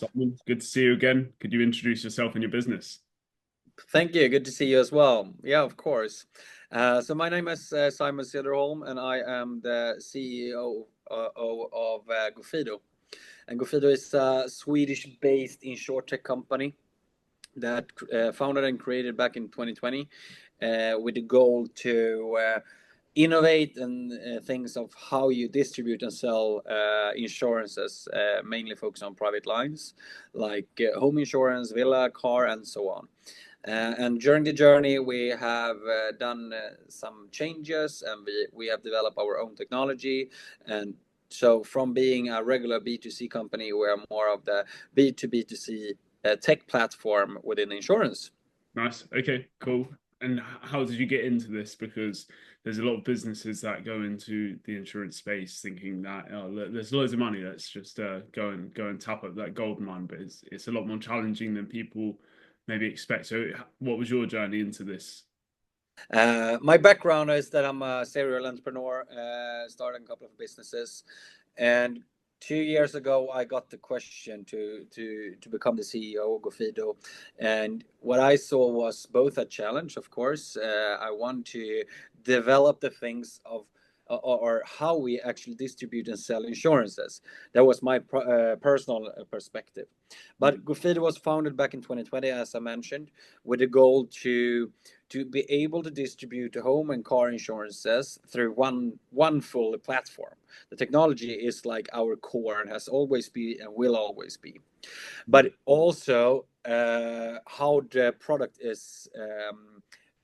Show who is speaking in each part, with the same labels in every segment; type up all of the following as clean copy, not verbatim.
Speaker 1: Simon, good to see you again. Could you introduce yourself and your business?
Speaker 2: Thank you. Good to see you as well. Yeah, of course. So my name is Simon Cederholm, and I am the CEO of GoFido. And GoFido is a Swedish-based Insurtech company that founded and created back in 2020 with the goal to innovate and things of how you distribute and sell insurances, mainly focus on private lines like home insurance, villa, car, and so on. And during the journey, we have done some changes, and we have developed our own technology. And so, from being a regular B2C company, we're more of the B2B2C tech platform within insurance.
Speaker 1: Nice. Okay, cool. And how did you get into this? Because there's a lot of businesses that go into the insurance space thinking that there's loads of money. Let's just go and tap up that gold mine. But it's a lot more challenging than people maybe expect. So, what was your journey into this?
Speaker 2: My background is that I'm a serial entrepreneur, starting a couple of businesses, and 2 years ago I got the question to become the CEO of GoFido, and what I saw was both a challenge, of course. I want to develop the things of or how we actually distribute and sell insurances. That was my personal perspective. But GoFido was founded back in 2020, as I mentioned, with a goal to be able to distribute home and car insurances through one full platform. The technology is like our core and has always been and will always be. But also how the product is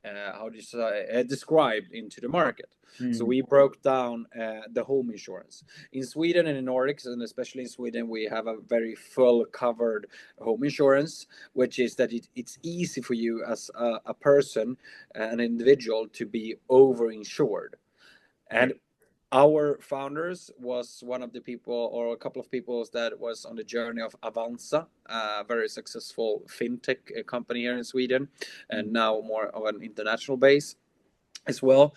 Speaker 2: how do you say, described into the market. So
Speaker 1: Mm.
Speaker 2: we broke down the home insurance. In Sweden and in Nordics, and especially in Sweden, we have a very full covered home insurance, which is that it's easy for you as a person, an individual, to be over-insured.
Speaker 1: Yeah.
Speaker 2: And our founders was one of the people or a couple of people that was on the journey of Avanza, a very successful fintech company here in Sweden, and now more of an international base as well.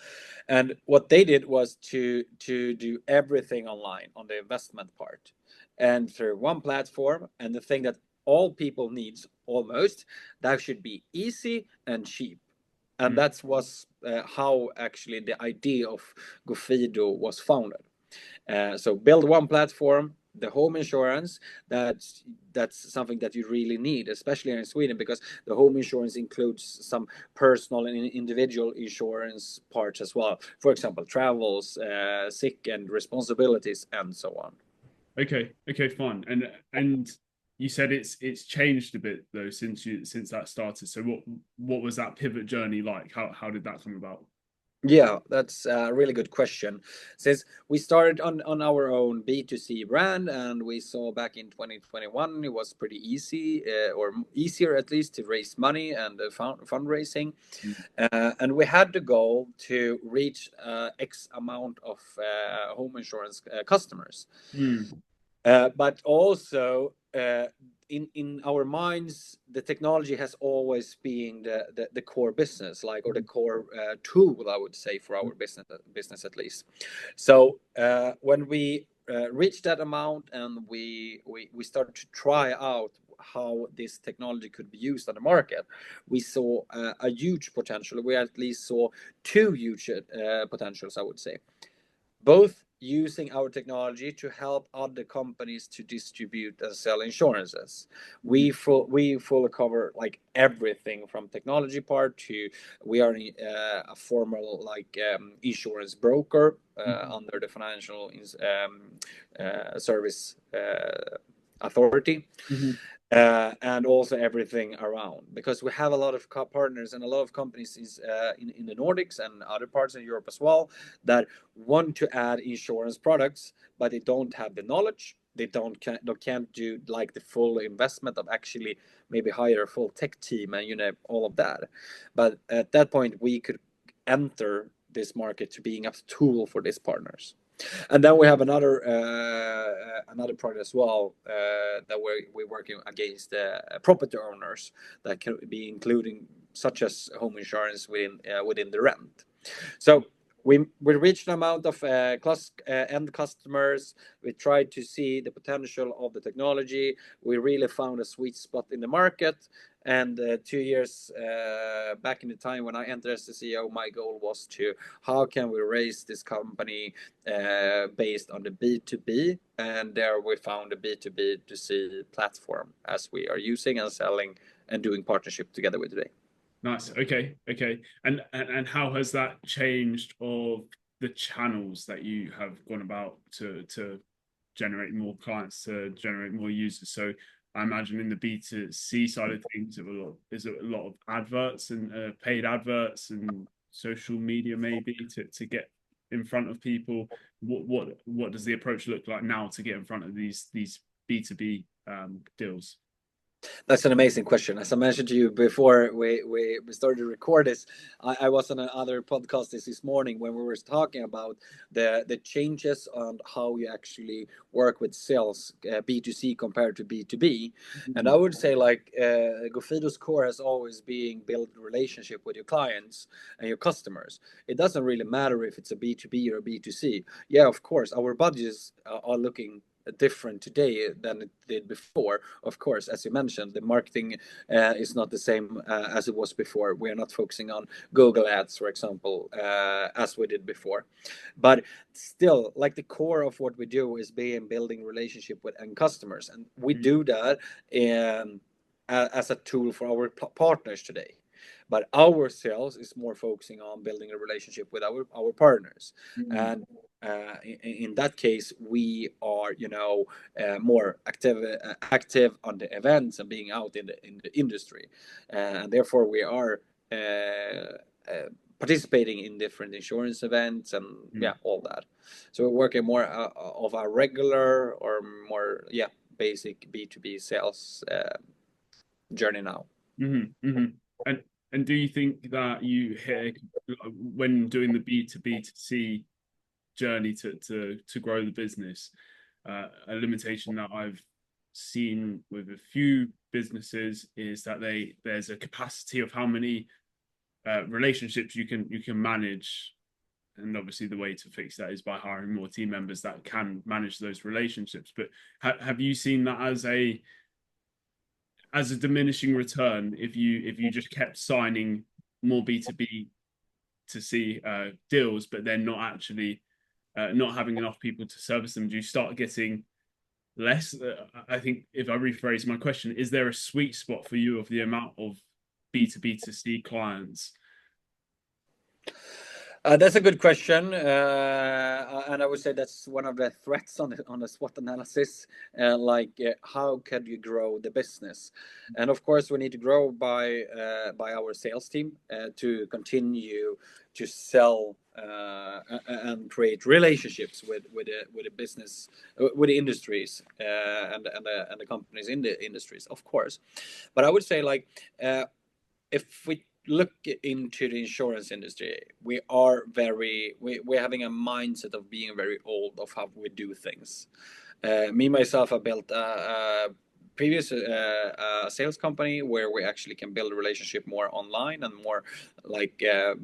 Speaker 2: And what they did was to do everything online on the investment part and through one platform. And the thing that all people needs almost, that should be easy and cheap. And
Speaker 1: Mm.
Speaker 2: that was how actually the idea of GoFido was founded. So build one platform, the home insurance. That's something that you really need, especially in Sweden, because the home insurance includes some personal and individual insurance parts as well. For example, travels, sick and responsibilities, and so on.
Speaker 1: Okay. Okay. Fine. And you said it's changed a bit though since that started. So what was that pivot journey like? How did that come about?
Speaker 2: Yeah, that's a really good question. Since we started on our own B2C brand, and we saw back in 2021, it was pretty easy, or easier at least, to raise money and fundraising. And we had the goal to reach X amount of home insurance customers.
Speaker 1: Mm.
Speaker 2: But also, in our minds, the technology has always been the core business, like, or the core tool, I would say, for our business at least. So when we reached that amount, and we started to try out how this technology could be used on the market, we saw a huge potential. We at least saw two huge potentials, I would say, both using our technology to help other companies to distribute and sell insurances. We fully cover like everything from technology part to we are a formal like insurance broker under the financial service authority,
Speaker 1: Mm-hmm.
Speaker 2: and also everything around, because we have a lot of partners and a lot of companies in the Nordics and other parts of Europe as well that want to add insurance products, but they don't have the knowledge. They can't do like the full investment of actually maybe hire a full tech team and all of that. But at that point, we could enter this market to being a tool for these partners. And then we have another product as well that we're working against property owners that can be including such as home insurance within the rent. So we reached an amount of end customers. We tried to see the potential of the technology. We really found a sweet spot in the market. And 2 years back in the time when I entered as the CEO, my goal was to how can we raise this company based on the B2B, and there we found a B2B2C platform as we are using and selling and doing partnership together with today.
Speaker 1: Nice. Okay. And how has that changed of the channels that you have gone about to generate more clients, to generate more users? So I imagine in the B2C side of things, is it a lot of adverts and paid adverts and social media maybe to get in front of people? What does the approach look like now to get in front of these B2B deals?
Speaker 2: That's an amazing question. As I mentioned to you before we started to record this, I was on another podcast this morning when we were talking about the changes on how you actually work with sales, B2C compared to B2B. And I would say like GoFido's core has always been build a relationship with your clients and your customers. It doesn't really matter if it's a B2B or a B2C. Yeah, of course, our budgets are looking different today than it did before. Of course, as you mentioned, the marketing is not the same as it was before. We are not focusing on Google ads, for example, as we did before. But still, like the core of what we do is building relationship with end customers, and we do that as a tool for our partners today. But our sales is more focusing on building a relationship with our partners. And in that case, we are, more active on the events and being out in the industry, and therefore we are participating in different insurance events and all that. So we're working more of a regular or more basic B2B sales journey now.
Speaker 1: And do you think that you hit, when doing the B2B2C journey to grow the business, a limitation that I've seen with a few businesses is that there's a capacity of how many relationships you can manage, and obviously the way to fix that is by hiring more team members that can manage those relationships. But have you seen that as a diminishing return if you just kept signing more B2B to see deals, but then not actually not having enough people to service them? Do you start getting less? I think if I rephrase my question, is there a sweet spot for you of the amount of B2B2C clients?
Speaker 2: That's a good question, and I would say that's one of the threats on the SWOT analysis. How can you grow the business? And of course, we need to grow by our sales team to continue to sell and create relationships with the business, with the industries and the companies in the industries, of course. But I would say if we look into the insurance industry, we're having a mindset of being very old of how we do things. Me myself, I built a previous sales company where we actually can build a relationship more online and more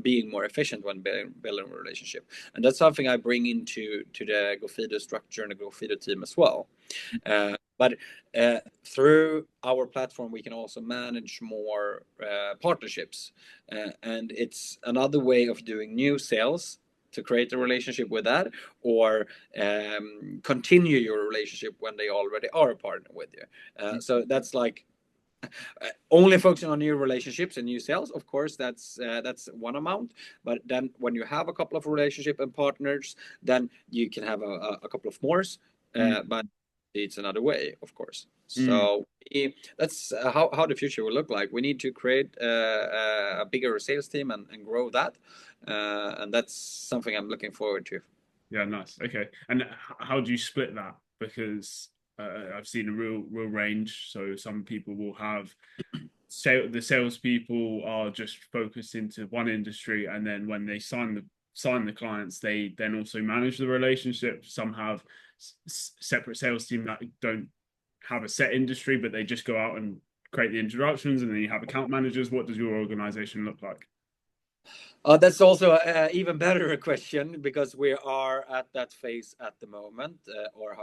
Speaker 2: being more efficient when building a relationship. And that's something I bring into the GoFido structure and the GoFido team as well. But through our platform, we can also manage more partnerships. And it's another way of doing new sales to create a relationship with that, or continue your relationship when they already are a partner with you. So that's only focusing on new relationships and new sales. Of course, that's one amount. But then when you have a couple of relationship and partners, then you can have a couple of more. But it's another way, of course. So that's how the future will look like. We need to create a bigger sales team and grow that. And that's something I'm looking forward to.
Speaker 1: Yeah, nice. Okay. And how do you split that? Because I've seen a real range. So some people will have the salespeople are just focused into one industry, and then when they sign the clients, they then also manage the relationship. Some have separate sales team that don't have a set industry, but they just go out and create the introductions, and then you have account managers. What does your organization look like?
Speaker 2: That's also an even better question, because we are at that phase at the moment, or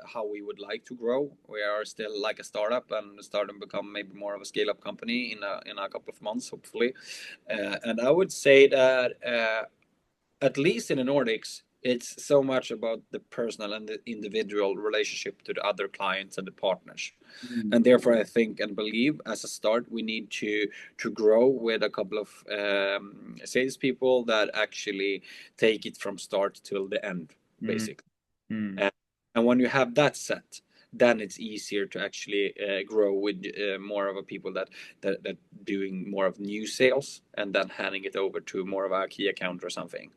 Speaker 2: how we would like to grow. We are still like a startup, and starting to become maybe more of a scale up company in a couple of months, hopefully. And I would say that at least in the Nordics, it's so much about the personal and the individual relationship to the other clients and the partners. And therefore, I think and believe, as a start, we need to grow with a couple of salespeople that actually take it from start till the end, basically. And when you have that set, then it's easier to actually grow with more of a people that doing more of new sales, and then handing it over to more of a key account or something.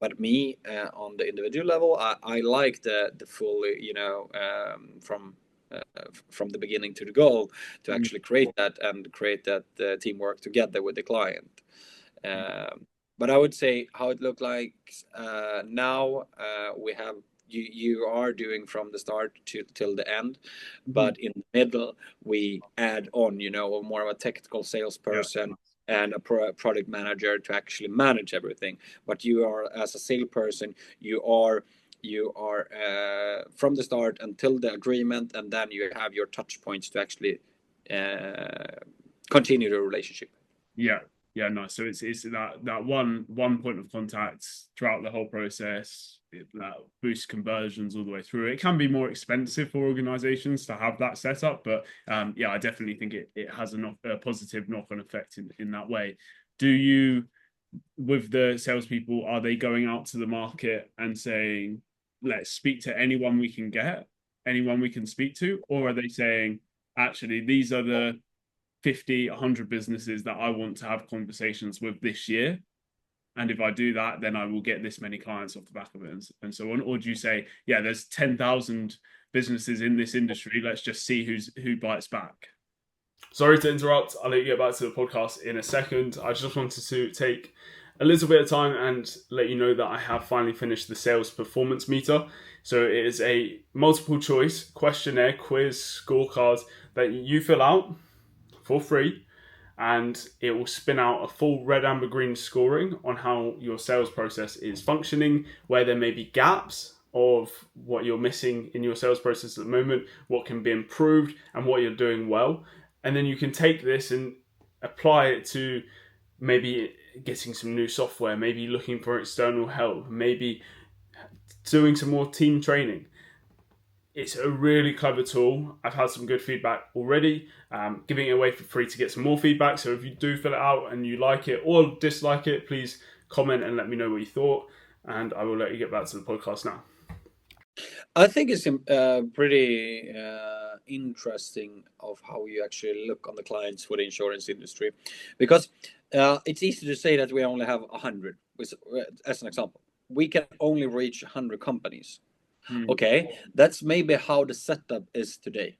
Speaker 2: But me, on the individual level, I like the full, from the beginning to the goal, to actually create that and create that teamwork together with the client. But I would say how it looked like now, we have you are doing from the start till the end, but in the middle we add on, more of a technical salesperson and a product manager to actually manage everything. But you are, as a salesperson, you are from the start until the agreement, and then you have your touch points to actually continue the relationship.
Speaker 1: Yeah, nice. So it's that one point of contact throughout the whole process that boosts conversions all the way through. It can be more expensive for organizations to have that set up, but I definitely think it has a positive knock-on effect in that way. Do you, with the salespeople, are they going out to the market and saying, let's speak to anyone we can get, anyone we can speak to, or are they saying, actually, these are the 50, 100 businesses that I want to have conversations with this year, and if I do that, then I will get this many clients off the back of it, and so on? Or do you say, yeah, there's 10,000 businesses in this industry, let's just see who bites back? Sorry to interrupt. I'll let you get back to the podcast in a second. I just wanted to take a little bit of time and let you know that I have finally finished the sales performance meter. So it is a multiple choice questionnaire, quiz, scorecard that you fill out for free, and it will spin out a full red, amber, green scoring on how your sales process is functioning, where there may be gaps of what you're missing in your sales process at the moment, what can be improved, and what you're doing well. And then you can take this and apply it to maybe getting some new software, maybe looking for external help, maybe doing some more team training. It's a really clever tool. I've had some good feedback already. Giving it away for free to get some more feedback. So if you do fill it out and you like it or dislike it, please comment and let me know what you thought. And I will let you get back to the podcast now.
Speaker 2: I think it's pretty interesting of how you actually look on the clients for the insurance industry, because it's easy to say that we only have 100, as an example. We can only reach 100 companies. Okay, that's maybe how the setup is today.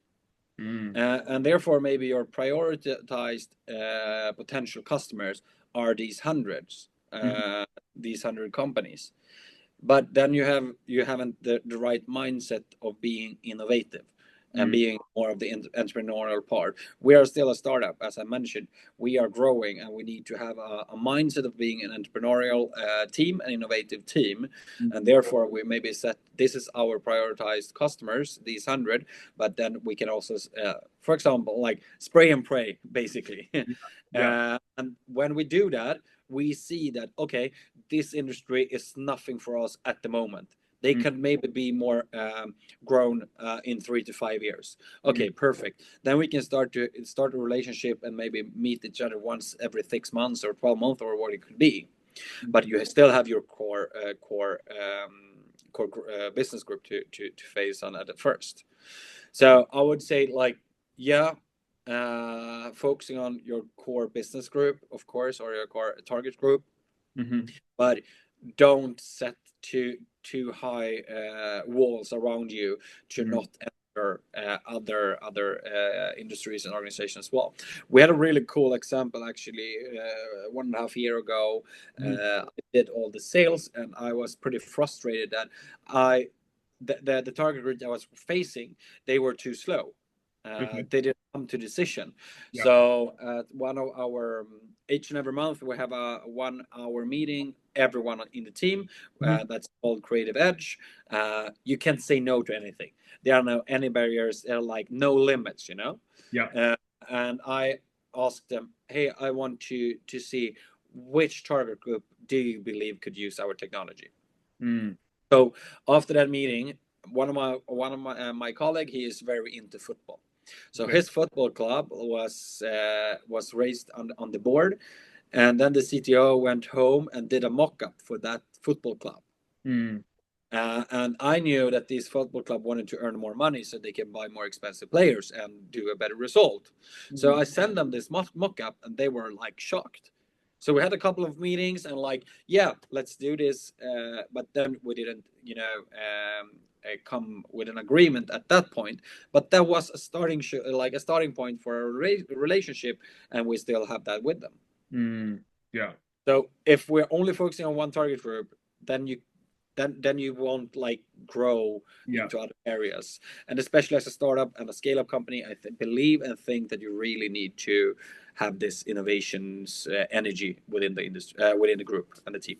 Speaker 2: And therefore, maybe your prioritized potential customers are these hundreds, these 100 companies. But then you haven't the right mindset of being innovative and being more of the entrepreneurial part. We are still a startup, as I mentioned. We are growing, and we need to have a mindset of being an entrepreneurial team, an innovative team, and therefore we maybe set this is our prioritized customers, these 100. But then we can also, for example, like spray and pray, basically. And when we do that, we see that, okay, this industry is nothing for us at the moment. They can maybe be more grown in 3 to 5 years. Okay, perfect. Then we can start a relationship and maybe meet each other once every 6 months or 12 months or what it could be. But you still have your core business group to face on at the first. So I would say, like, focusing on your core business group, of course, or your core target group, but don't set too high walls around you to not enter other industries and organizations as well. We had a really cool example actually 1.5 years ago. I did all the sales, and I was pretty frustrated that the target group I was facing, they were too slow.
Speaker 1: Okay.
Speaker 2: they didn't come to decision.
Speaker 1: Yeah.
Speaker 2: So one of our each and every month we have a 1 hour meeting, everyone in the team.
Speaker 1: Mhm.
Speaker 2: That's called Creative Edge. You can't say no to anything. There are no any barriers. There are like no limits, you know.
Speaker 1: Yeah.
Speaker 2: And I asked them, hey, I want to see which target group do you believe could use our technology.
Speaker 1: Mm.
Speaker 2: So after that meeting, my colleague, he is very into football. So
Speaker 1: Okay.
Speaker 2: his football club was raised on the board, and then the CTO went home and did a mock-up for that football club.
Speaker 1: Mm.
Speaker 2: And I knew that this football club wanted to earn more money so they can buy more expensive players and do a better result. So
Speaker 1: Mhm.
Speaker 2: I sent them this mock-up, and they were like shocked. So we had a couple of meetings and like, yeah, let's do this. But then we didn't, come with an agreement at that point. But that was a starting point for a relationship, and we still have that with them.
Speaker 1: Mm. Yeah.
Speaker 2: So if we're only focusing on one target group, then you won't like grow
Speaker 1: Yeah.
Speaker 2: into other areas. And especially as a startup and a scale-up company, I believe and think that you really need to have this innovations energy within the industry, within the group and the team.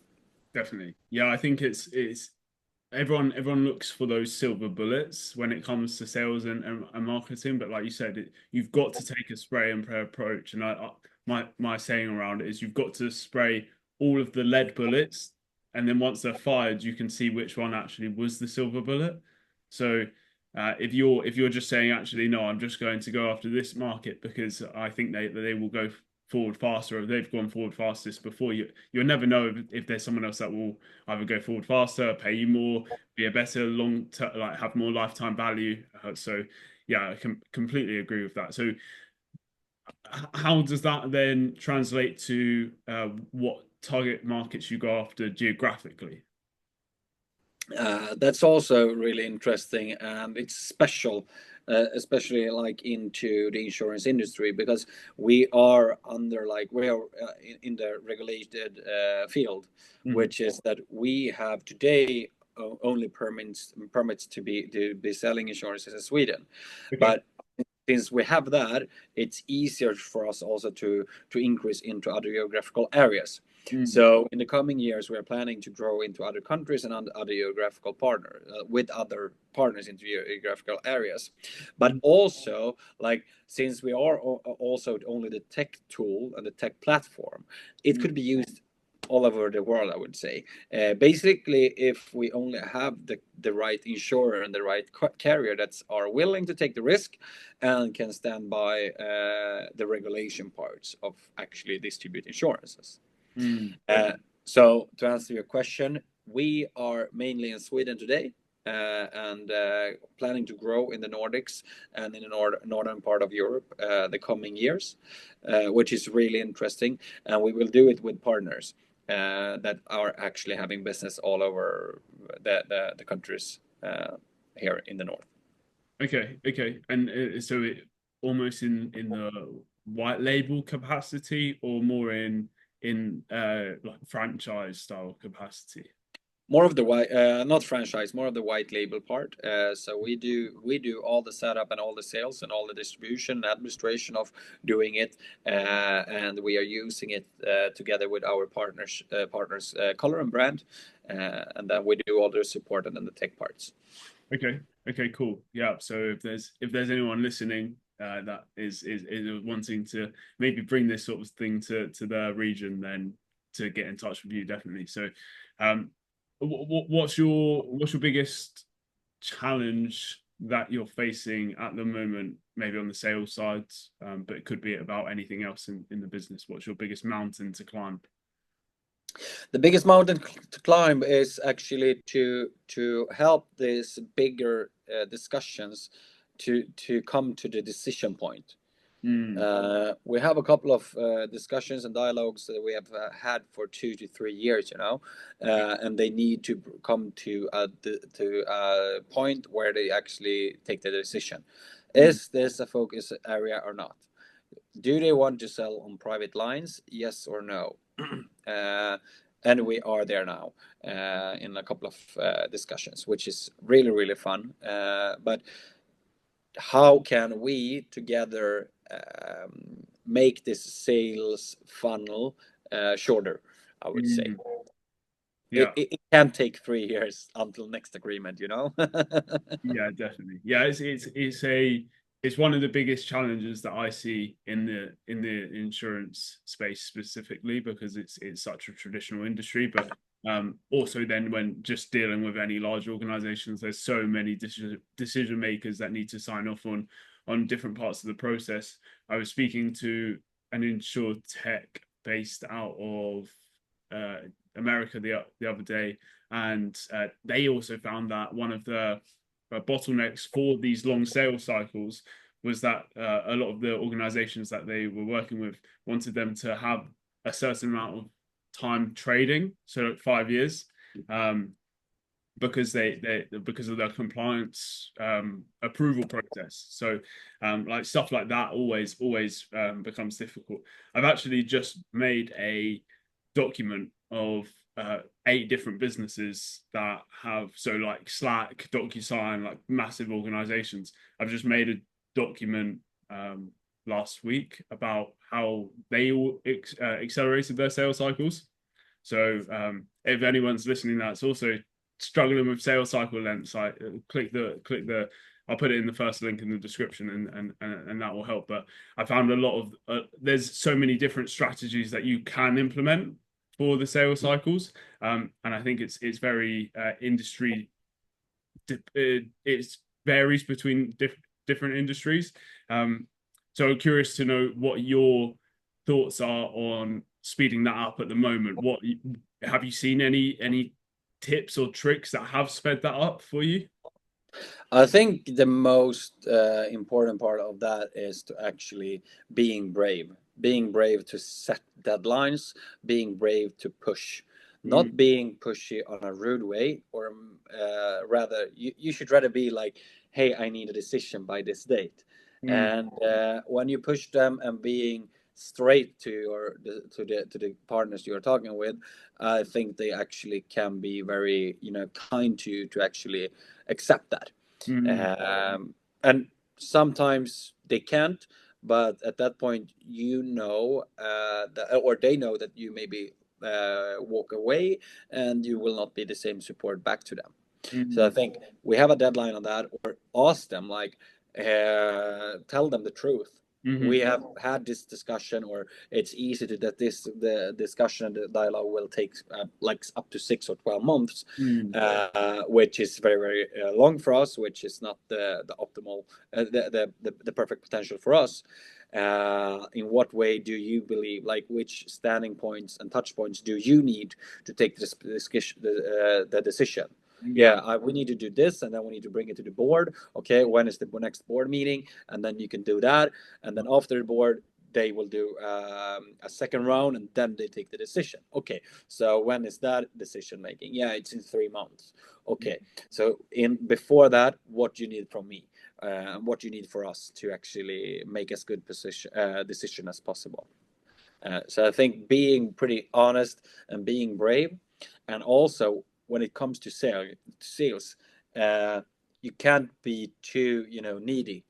Speaker 1: Definitely. Yeah. I think it's everyone looks for those silver bullets when it comes to sales and marketing. But like you said, you've got to take a spray and pray approach. And my saying around it is you've got to spray all of the lead bullets, and then once they're fired, you can see which one actually was the silver bullet. So if you're just saying actually no, I'm just going to go after this market because I think they will go forward faster, or they've gone forward fastest before you'll never know if there's someone else that will either go forward faster, pay you more, be a better long term, like have more lifetime value. So yeah, I can completely agree with that. So how does that then translate to what target markets you go after geographically?
Speaker 2: That's also really interesting, and it's special, especially like into the insurance industry, because we are in the regulated field,
Speaker 1: Mhm.
Speaker 2: which is that we have today only permits to be selling insurances in Sweden,
Speaker 1: Okay.
Speaker 2: but since we have that, it's easier for us also to increase into other geographical areas.
Speaker 1: Mm.
Speaker 2: So in the coming years, we are planning to grow into other countries and other geographical partners with other partners into geographical areas. But
Speaker 1: Mhm.
Speaker 2: also, like since we are also only the tech tool and the tech platform, it
Speaker 1: Mhm.
Speaker 2: could be used all over the world, I would say. Basically, if we only have the right insurer and the right carrier that's are willing to take the risk and can stand by the regulation parts of actually distribute insurances.
Speaker 1: Mm.
Speaker 2: Uh, so to answer your question, we are mainly in Sweden today. And planning to grow in the Nordics and in the northern part of Europe the coming years, which is really interesting. And we will do it with partners that are actually having business all over the countries here in the north.
Speaker 1: Okay, okay. And so it almost in the white label capacity or more in like franchise style capacity.
Speaker 2: More of the white, not franchise, more of the white label part. So we do all the setup and all the sales and all the distribution and administration of doing it, and we are using it together with our partners, color and brand, and then we do all the support and then the tech parts.
Speaker 1: Okay. Okay, cool. Yeah. So if there's anyone listening that is wanting to maybe bring this sort of thing to their region, then to get in touch with you, definitely. So, um, what's your biggest challenge that you're facing at the moment, maybe on the sales side, but it could be about anything else in the business. What's your biggest mountain to climb?
Speaker 2: The biggest mountain to climb is actually to help these bigger discussions to come to the decision point.
Speaker 1: Mm.
Speaker 2: We have a couple of discussions and dialogues that we have had for 2 to 3 years, and they need to come to a point where they actually take the decision.
Speaker 1: Mm.
Speaker 2: Is this a focus area or not? Do they want to sell on private lines? Yes or no? uh, and we are there now in a couple of discussions, which is really, really fun. But how can we together make this sales funnel shorter, I would say.
Speaker 1: Yeah.
Speaker 2: It can take 3 years until next agreement,
Speaker 1: Yeah, definitely. Yeah, it's one of the biggest challenges that I see in the insurance space specifically, because it's such a traditional industry. But also then when just dealing with any large organizations, there's so many decision makers that need to sign off on different parts of the process. I was speaking to an Insurtech based out of America the other day, and they also found that one of the bottlenecks for these long sales cycles was that a lot of the organizations that they were working with wanted them to have a certain amount of time trading, so like 5 years, because because of their compliance approval process. So like stuff like that always becomes difficult. I've actually just made a document of 8 different businesses that have, so like Slack, DocuSign, like massive organizations. I've just made a document last week about how they all accelerated their sales cycles. So if anyone's listening that's also struggling with sales cycle lengths, like click the I'll put it in the first link in the description, and that will help. But I found a lot of there's so many different strategies that you can implement for the sales cycles, and I think it's very industry. It varies between different industries. So I'm curious to know what your thoughts are on speeding that up at the moment. What have you seen any tips or tricks that have sped that up for you?
Speaker 2: I think the most important part of that is to actually being brave to set deadlines, being brave to push, not being pushy on a rude way, or rather, you should rather be like, hey, I need a decision by this date. And when you push them and being straight to the partners you're talking with, I think they actually can be very kind to actually accept that. And sometimes they can't, but at that point, that, or they know that you maybe walk away and you will not be the same support back to them. So I think we have a deadline on that, or ask them, like, tell them the truth. We have had this discussion, or it's easy to that the discussion and the dialogue will take like up to 6 or 12 months, which is very very long for us, which is not the optimal, the perfect potential for us. In what way do you believe, like which standing points and touch points do you need to take the decision? We need to do this, and then we need to bring it to the board. Okay, when is the next board meeting? And then you can do that, and then after the board they will do a second round, and then they take the decision. Okay, so when is that decision making? Yeah, it's in 3 months. Okay, so in before that, what you need from me, what you need for us to actually make as good decision as possible. So I think being pretty honest and being brave, and also when it comes to sales, you can't be too needy.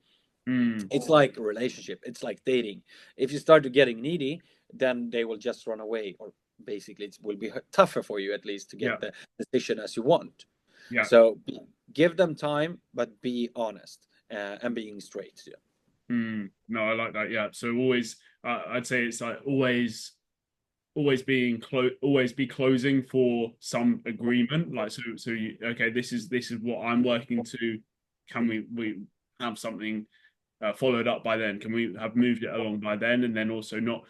Speaker 2: It's like a relationship. It's like dating. If you start to getting needy, then they will just run away, or basically it will be tougher for you at least to get the decision as you want. So give them time, but be honest and being straight.
Speaker 1: No, I like that. Yeah. So always, I'd say it's like always always be closing for some agreement. Like so you, okay, this is what I'm working to. Can we have something followed up by then? Can we have moved it along by then? And then also not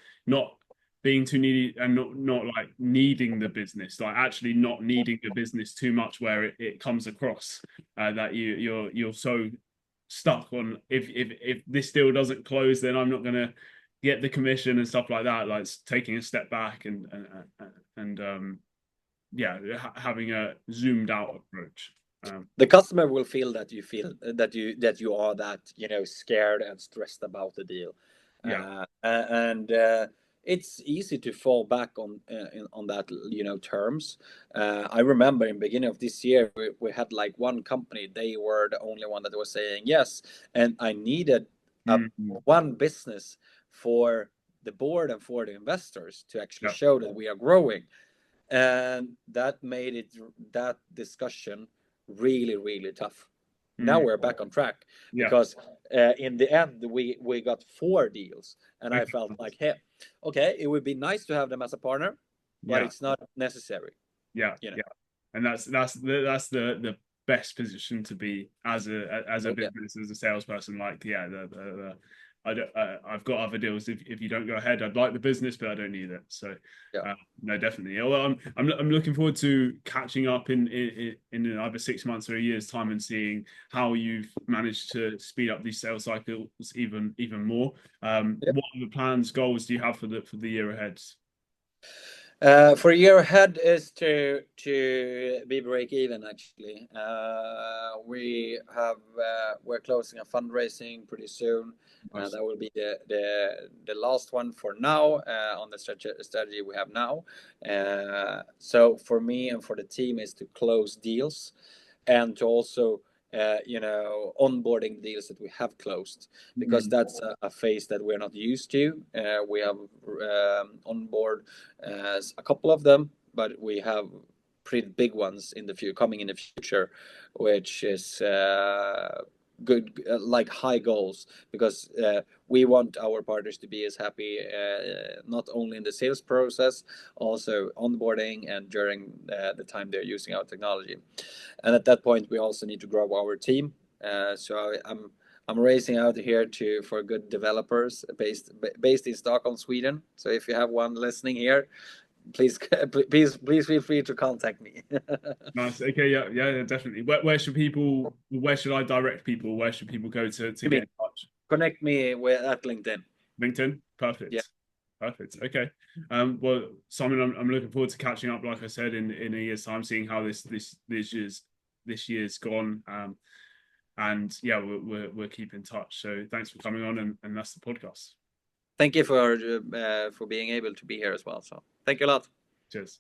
Speaker 1: being too needy, and not like needing the business, like actually not needing the business too much, where it comes across that you're so stuck on, if this deal doesn't close, then I'm not gonna get the commission and stuff like that. Like taking a step back and having a zoomed out approach.
Speaker 2: The customer will feel that you are that scared and stressed about the deal. And it's easy to fall back on that, terms. I remember in the beginning of this year, we had like one company, they were the only one that was saying yes, and I needed one business for the board and for the investors to actually show that we are growing, and that made that discussion really, really tough. Now we're back on track because in the end we got 4 deals, and I felt like, hey, okay, it would be nice to have them as a partner, but it's not necessary.
Speaker 1: And that's the best position to be as a business, as a salesperson. Like, I've got other deals. If you don't go ahead, I'd like the business, but I don't need it. So no, definitely. Well, I'm looking forward to catching up in either 6 months or a year's time and seeing how you've managed to speed up these sales cycles even more. What are the plans, goals do you have for the year ahead?
Speaker 2: For a year ahead is to be break even. Actually, we're closing a fundraising pretty soon. Nice. That will be the last one for now on the strategy we have now. So for me and for the team is to close deals and to also onboarding deals that we have closed, because that's a phase that we're not used to. We have onboard a couple of them, but we have pretty big ones coming in the future, which is good, like high goals, because we want our partners to be as happy not only in the sales process, also onboarding and during the time they're using our technology. And at that point we also need to grow our team, so I'm raising out here for good developers based in Stockholm, Sweden. So if you have one listening here, please feel free to contact me.
Speaker 1: Nice. Okay. Yeah, definitely. Where should I direct people? Where should people go to get in touch?
Speaker 2: Connect me at LinkedIn.
Speaker 1: LinkedIn. Perfect. Yeah. Perfect. Okay. Well, Simon, I'm looking forward to catching up, like I said, in a year's time, seeing how this year's gone. And yeah, we'll keep in touch. So thanks for coming on, and that's the podcast.
Speaker 2: Thank you for being able to be here as well. So thank you a lot.
Speaker 1: Cheers.